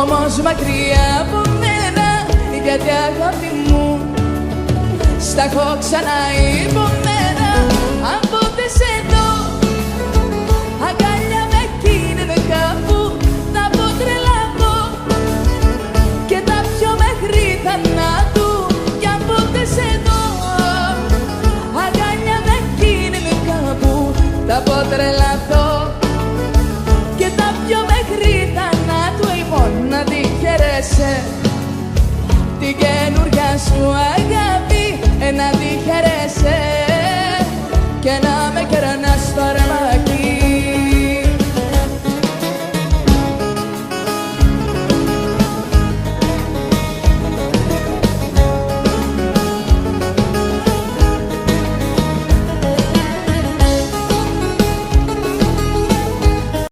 όμως μακριά από μένα, γιατί αγάπη μου στα έχω ξανά υπομένα. Αν ποτέ σε δω αγκάλια με κίνδυνο κάπου, θα πω τρελαθώ και τα πιω μέχρι θανάτου. Κι αν ποτέ σε δω αγκάλια με κίνδυνο κάπου, θα πω τρελαθώ και τα πιω μέχρι θανάτου. Λοιπόν, να τη χαιρέσαι την καινούρια σου αγάπη, να τη χαιρέσαι.